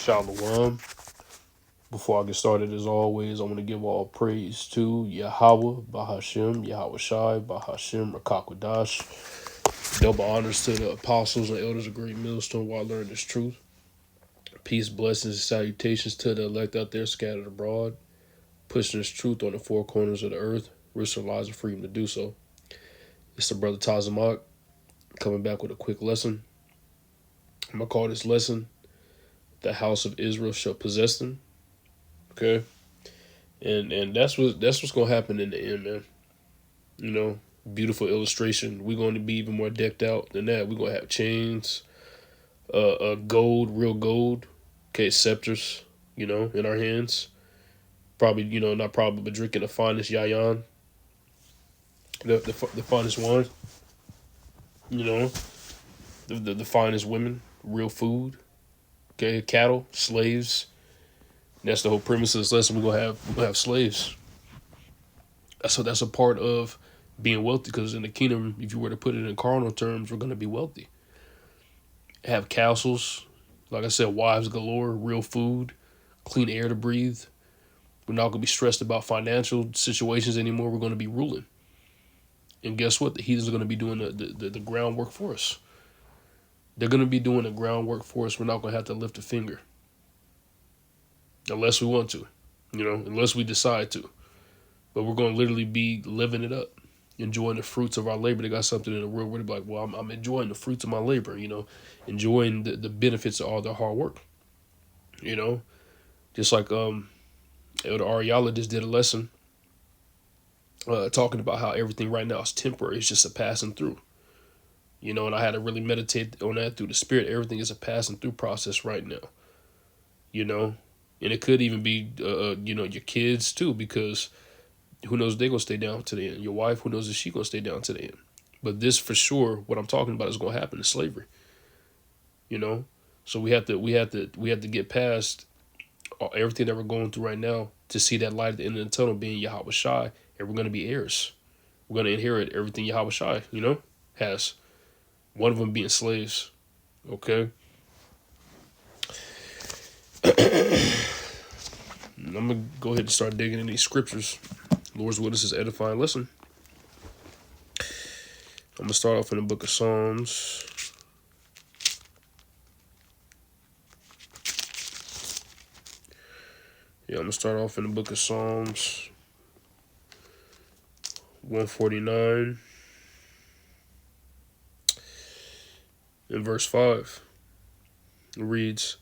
Shalom. Before I get started, as always, I want to give all praise to Yahweh, Bahashem, Yahweh Shai, Bahashem, Rakakwadash. Double honors to the apostles and elders of Great Millstone while I learn this truth. Peace, blessings, and salutations to the elect out there scattered abroad, pushing this truth on the four corners of the earth, risking lives and freedom to do so. It's the brother Tazamak coming back with a quick lesson. I'm going to call this lesson, The House of Israel Shall Possess Them. Okay? And that's what's gonna happen in the end, man. You know, beautiful illustration. We're going to be even more decked out than that. We're gonna have chains, gold, real gold, okay, scepters, in our hands. Probably, not probably, but drinking the finest yayan, the finest wine. The finest women, real food, okay, cattle, slaves. That's the whole premise of this lesson. We're gonna have slaves. So that's a part of being wealthy, because in the kingdom, if you were to put it in carnal terms, we're going to be wealthy. Have castles, like I said, wives galore, real food, clean air to breathe. We're not going to be stressed about financial situations anymore. We're going to be ruling. And guess what? The heathens are going to be doing the groundwork for us. They're going to be doing the groundwork for us. We're not going to have to lift a finger. Unless we want to, unless we decide to. But we're going to literally be living it up, enjoying the fruits of our labor. They got something in the world where they're like, well, I'm enjoying the fruits of my labor, enjoying the benefits of all their hard work, Just like Elder Ariala just did a lesson talking about how everything right now is temporary. It's just a passing through, and I had to really meditate on that through the spirit. Everything is a passing through process right now, and it could even be, your kids too, because who knows if they're going to stay down to the end. Your wife, who knows if she's going to stay down to the end. But this for sure, what I'm talking about is going to happen in slavery. So we have to get past everything that we're going through right now to see that light at the end of the tunnel being Yahweh Shai, and we're going to be heirs. We're going to inherit everything Yahweh Shai, has. One of them being slaves. Okay? I'm going to go ahead and start digging in these scriptures. Lord's Witness is edifying. Listen. I'm going to start off in the book of Psalms. I'm going to start off in the book of Psalms 149 in verse 5. It reads,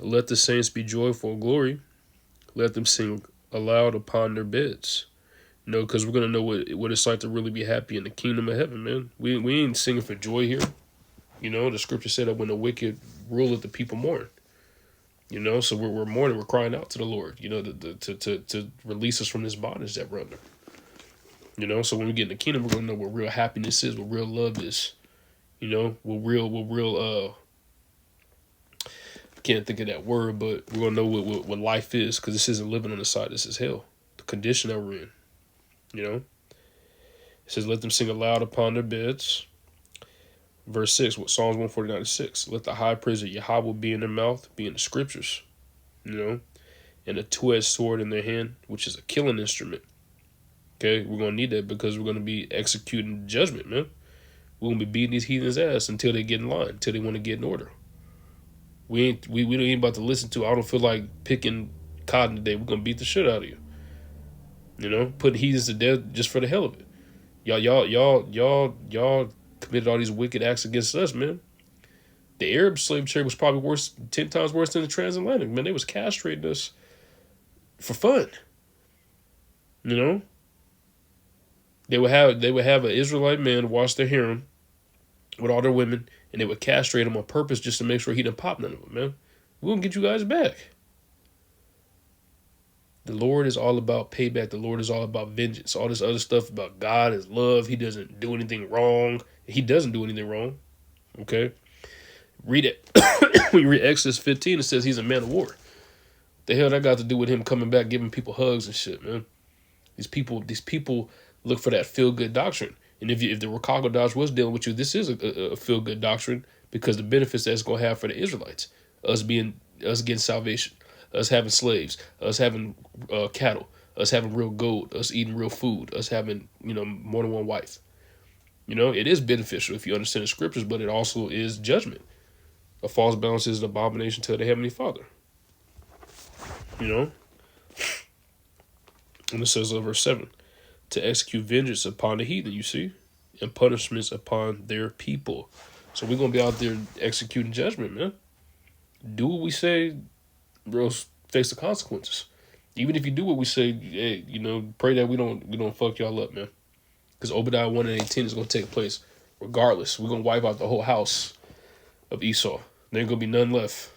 "Let the saints be joyful in glory. Let them sing aloud upon their beds." Because we're going to know what it's like to really be happy in the kingdom of heaven, man. We ain't singing for joy here. The scripture said that when the wicked ruleth, the people mourn. So we're mourning, we're crying out to the Lord, to release us from this bondage that we're under. So when we get in the kingdom, we're going to know what real happiness is, what real love is. What real, I can't think of that word, but we're going to know what life is, because this isn't living on the side, this is hell. The condition that we're in. It says, let them sing aloud upon their beds. Verse 6, Psalms 149:6. Let the high praise of Yahweh be in their mouth, be in the scriptures. And a two-edged sword in their hand, which is a killing instrument. Okay, we're going to need that, because we're going to be executing judgment, man. We're going to be beating these heathens' ass until they get in line, until they want to get in order. We don't ain't about to listen to, I don't feel like picking cotton today. We're going to beat the shit out of you. Putting heathens to death just for the hell of it. Y'all committed all these wicked acts against us, man. The Arab slave trade was probably 10 times worse than the transatlantic, man. They was castrating us for fun. They would have an Israelite man watch their harem with all their women, and they would castrate him on purpose just to make sure he didn't pop none of them, man. We're gonna get you guys back. The Lord is all about payback. The Lord is all about vengeance. All this other stuff about God is love. He doesn't do anything wrong. He doesn't do anything wrong. Okay? Read it. When you read Exodus 15, it says he's a man of war. The hell that got to do with him coming back, giving people hugs and shit, man? These people look for that feel-good doctrine. And if the Rakago Dodge was dealing with you, this is a feel-good doctrine, because the benefits that it's going to have for the Israelites. Us being us getting salvation, us having slaves, us having cattle, us having real gold, us eating real food, us having, more than one wife. It is beneficial if you understand the scriptures, but it also is judgment. A false balance is an abomination to the Heavenly Father. And it says in verse 7, to execute vengeance upon the heathen, you see, and punishments upon their people. So we're going to be out there executing judgment, man. Do what we say, bro, face the consequences. Even if you do what we say, hey, pray that we don't fuck y'all up, man. Because Obadiah 1 and 18 is going to take place regardless. We're going to wipe out the whole house of Esau. There ain't going to be none left.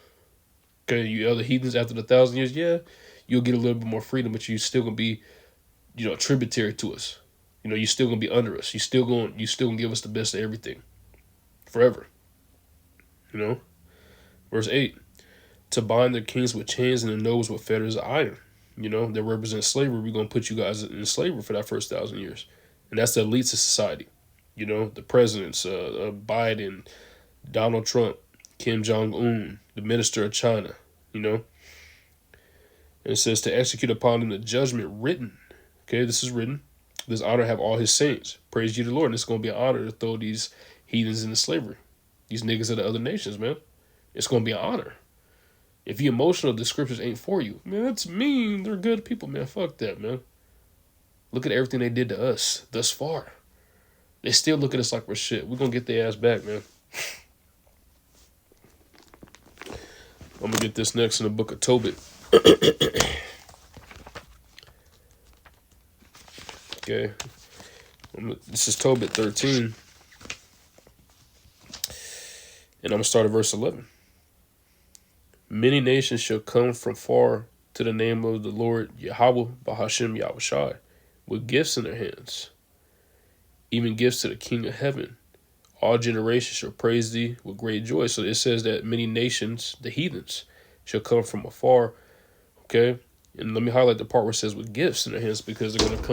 Okay, you other heathens after the 1,000 years, yeah, you'll get a little bit more freedom, but you're still going to be, tributary to us. You're still going to be under us. You still going to give us the best of everything. Forever. Verse 8. To bind their kings with chains and their nobles with fetters of iron. That represents slavery. We're going to put you guys in slavery for that first 1,000 years. And that's the elites of society. The presidents, Biden, Donald Trump, Kim Jong-un, the minister of China, And it says to execute upon them the judgment written. Okay, this is written. This honor have all his saints. Praise ye the Lord. And it's going to be an honor to throw these heathens into slavery. These niggas of the other nations, man. It's going to be an honor. If you're emotional, the scriptures ain't for you. Man, that's mean. They're good people, man. Fuck that, man. Look at everything they did to us thus far. They still look at us like we're shit. We're going to get their ass back, man. I'm going to get this next in the book of Tobit. Okay. This is Tobit 13. And I'm going to start at verse 11. Many nations shall come from far to the name of the Lord Yahweh Bahashem Yahushai with gifts in their hands, even gifts to the King of heaven. All generations shall praise thee with great joy. So it says that many nations, the heathens, shall come from afar. Okay? And let me highlight the part where it says with gifts in their hands, because they're going to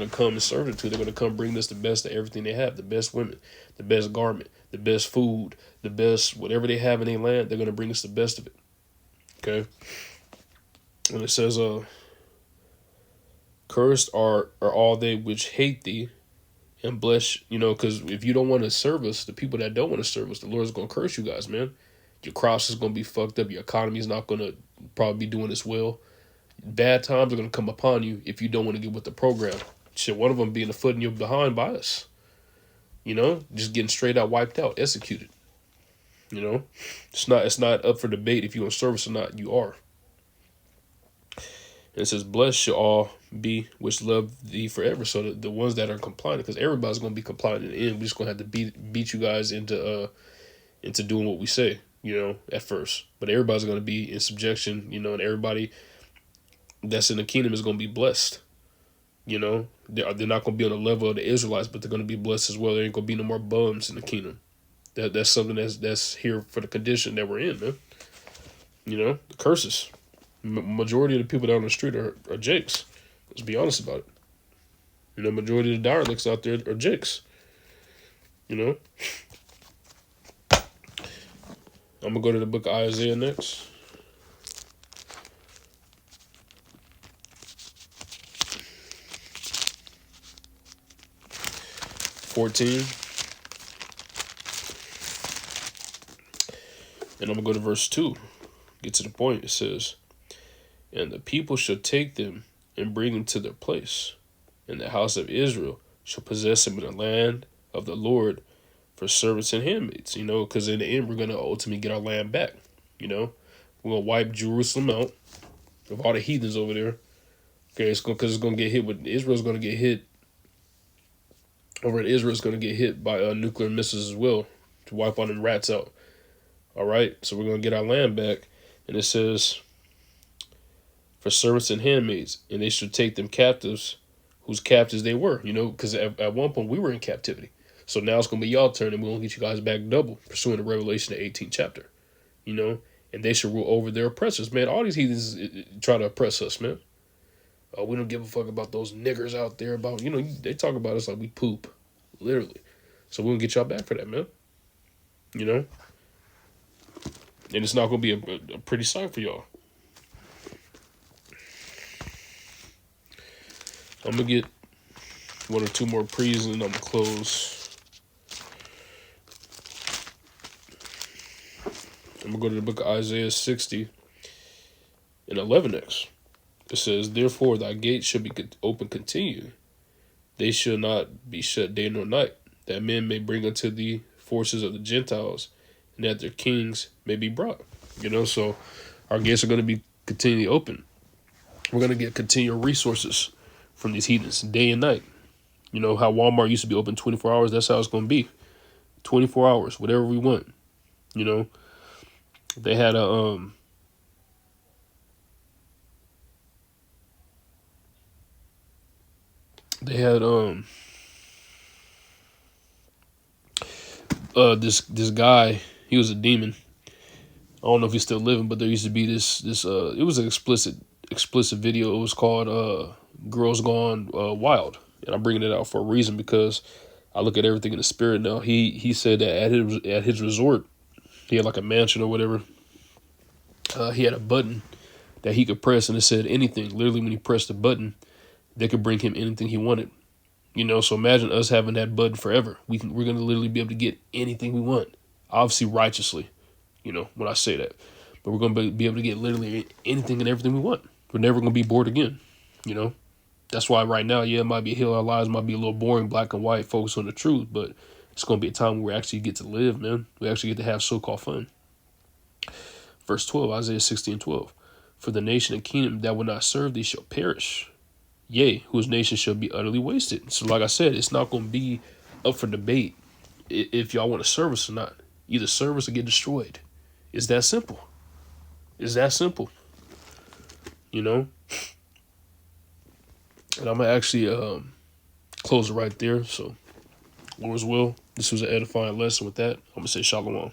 come and serve it to. They're going to come bring us the best of everything they have, the best women, the best garment, the best food, the best whatever they have in their land. They're going to bring us the best of it. Okay? And it says, cursed are all they which hate thee, and bless, because if you don't want to serve us, the people that don't want to serve us, the Lord's going to curse you guys, man. Your crops is going to be fucked up. Your economy is not going to probably be doing as well. Bad times are going to come upon you if you don't want to get with the program. Shit, one of them being a foot in your behind by us. Just getting straight out wiped out, executed. It's not up for debate if you're going to serve us or not. You are. And it says, blessed shall all be which love thee forever. So the ones that are compliant, because everybody's going to be compliant in the end. We're just going to have to beat you guys into doing what we say, at first. But everybody's going to be in subjection, and everybody that's in the kingdom is going to be blessed. They're not going to be on the level of the Israelites, but they're going to be blessed as well. There ain't going to be no more bums in the kingdom. That's something that's here for the condition that we're in, man. The curses. Majority of the people down the street are jakes. Let's be honest about it. Majority of the derelicts out there are jakes. I'm gonna go to the book of Isaiah next. And I'm gonna go to verse 2. Get to the point. It says, and the people shall take them and bring them to their place, and the house of Israel shall possess them in the land of the Lord for servants and handmaids. Because in the end, we're going to ultimately get our land back. We're going to wipe Jerusalem out of all the heathens over there. Okay, because it's going to get hit with, Israel's going to get hit, over in Israel's going to get hit by nuclear missiles as well to wipe all them rats out. All right, so we're going to get our land back. And it says, for servants and handmaids, and they should take them captives, whose captives they were, because at one point we were in captivity. So now it's going to be y'all turn, and we're going to get you guys back double, pursuing the Revelation, the 18th chapter, and they should rule over their oppressors. Man, all these heathens try to oppress us, man. We don't give a fuck about those niggers out there, about, they talk about us like we poop, literally. So we're going to get y'all back for that, man. And it's not going to be a pretty sight for y'all. I'm going to get one or two more pre's and then I'm going to close. I'm going to go to the book of Isaiah 60 and 11x. It says, therefore thy gates shall be open continue. They shall not be shut day nor night, that men may bring unto thee forces of the Gentiles, and that their kings may be brought. So our gates are going to be continually open. We're going to get continual resources from these heathens day and night. You know how Walmart used to be open 24 hours? That's how it's going to be. 24 hours, whatever we want. They had a this guy. He was a demon. I don't know if he's still living, but there used to be this it was an explicit video. It was called Girls Gone Wild. And I'm bringing it out for a reason, because I look at everything in the spirit now. He said that at his resort, he had like a mansion or whatever. He had a button that he could press, and it said anything. Literally, when he pressed the button, they could bring him anything he wanted. So imagine us having that button forever. We're going to literally be able to get anything we want. Obviously righteously, when I say that. But we're going to be able to get literally anything and everything we want. We're never going to be bored again, That's why right now, it might be a hill. Our lives might be a little boring, black and white, focus on the truth. But it's going to be a time where we actually get to live, man. We actually get to have so-called fun. Verse 12, Isaiah 60:12. For the nation and kingdom that will not serve thee shall perish. Yea, whose nation shall be utterly wasted. So like I said, it's not going to be up for debate if y'all want to serve us or not. Either serve us or get destroyed. It's that simple. It's that simple. And I'm going to actually close it right there. So, Lord's will, this was an edifying lesson with that. I'm going to say shalom.